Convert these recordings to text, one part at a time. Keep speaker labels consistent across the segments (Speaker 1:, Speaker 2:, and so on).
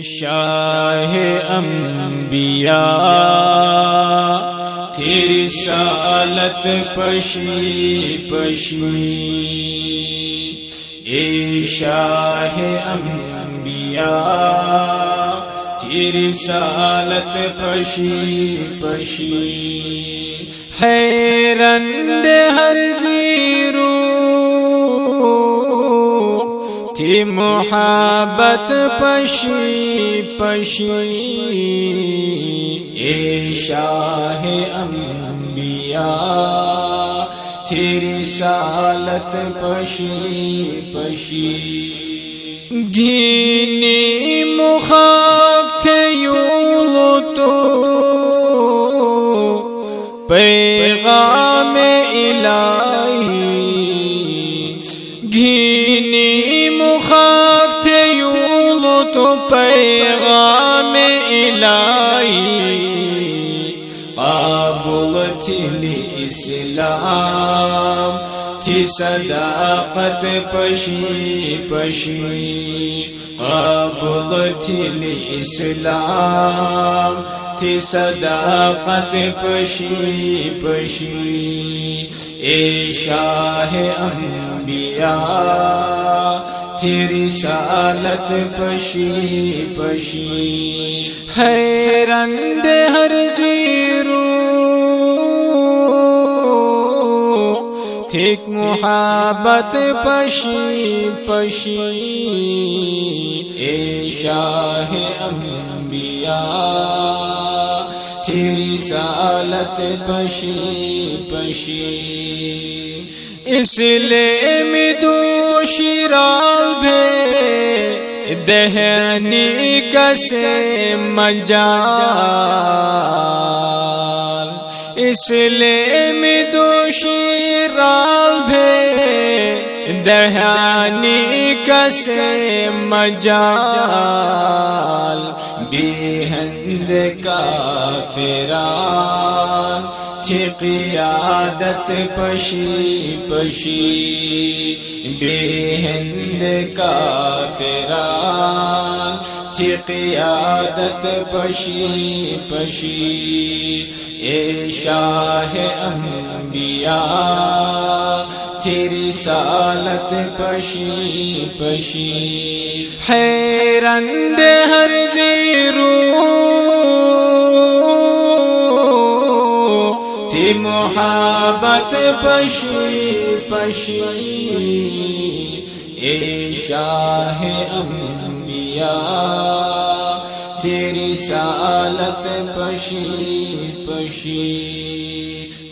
Speaker 1: شاہ انبیاء تیری رسالت پشی پشی، اے شاہ انبیاء تیری رسالت پشی پشی، حیرند ہر زیرو تھی محبت پشی پشی، اے شاہ انبیاء تیری رسالت پشی پشی، گھینی مخاک تھے یوں تو پیغام الہی، گھینی مخاک تھے یوں تو پیغام الہی، قابل تھی اسلام تھی صداقت پشی پشی، قابل تھی اسلام تھی صداقت پشی پشی، اے شاہ انبیاء تیری رسالت پشی پشی، حیرند ہر زیرو تھی محبت پشی پشی، اے شاہ انبیاء تیری رسالت پشی پشی، اس لیے میں دوشی رابے دہنی کسے مجال، اس لیے میں دوشی رابے دہنی کسے مجال، بیہند کافران تھی قیادت پشی پشی، بیہند کافران تھی قیادت پشی پشی، اے شاہ انبیاء تیری رسالت پشی پشی، حیرند ہر زیرو تھی محبت پشی پشی، اے شاہ انبیاء تیری رسالت پشی پشی،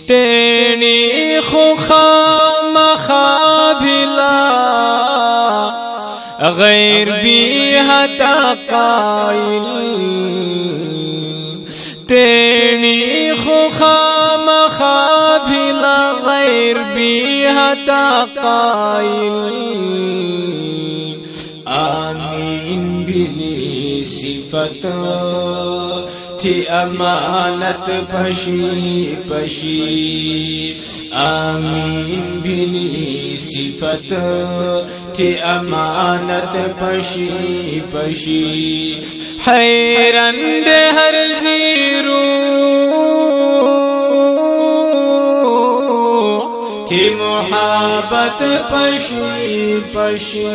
Speaker 1: تیری خواہ مخابلا غیر بھی حتا قائل، تیری خواہ مخابلا غیر بھی حتا قائل، آمین بلی صفت تھی امانت پشی پشی، آمین بلی صفت تھی امانت پشی پشی، حیرند ہر زیرو تھی محبت پشی پشی،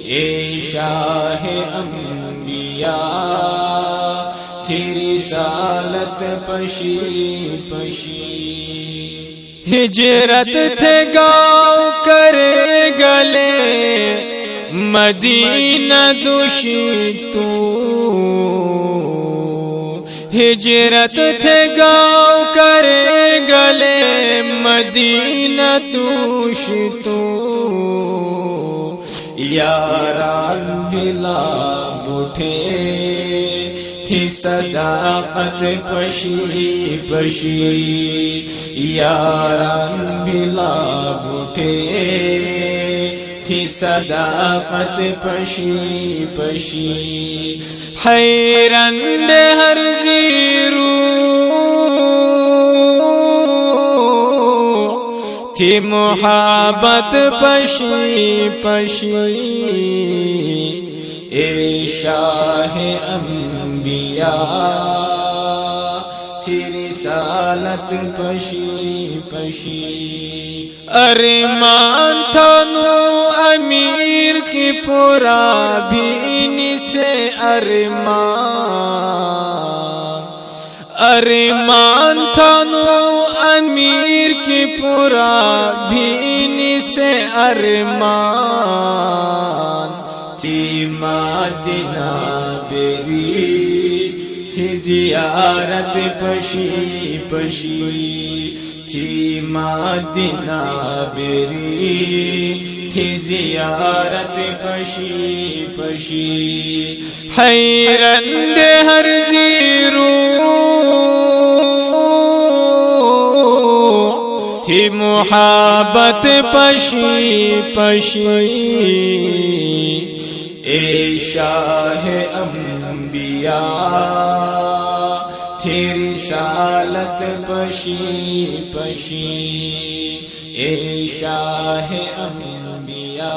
Speaker 1: اے شاہ انبیاء تیری رسالت پشی پشی، ہجرت تھے گاؤں کرے گلے مدینہ دوشی تو، ہجرت تھے گاؤں کرے گلے مدینہ دوشی تو، یاران بلا بٹھے تھی صداقت پشی پشی، یاران بلا بٹھے تھی صداقت پشی پشی، حیرند ہر زیرو تھی محبت پشی پشی، اے شاہ انبیاء تھی رسالت پشی پشی ارمان تھا نو امیر کی پورا بھی ان سے ارمان تھا نو امیر کی پورا بھی ان سے ارمان تھی مدینہ بیری تھی زیارت پشی پشی تھی مدینہ بیری تھی زیارت پشی پشی حیرند ہر زیرو تھی محبت پشی پشی اے شاہ انبیاء تھی رسالت پشی پشی اے شاہ انبیاء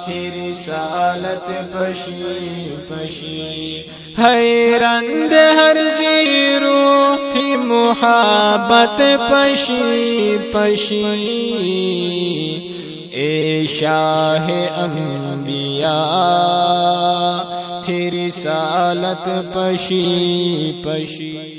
Speaker 1: تھی رسالت پشی پشی حیرند ہر زیرو تھی محبت پشی پشی اے شاہ انبیاء تھی رسالت پشی پشی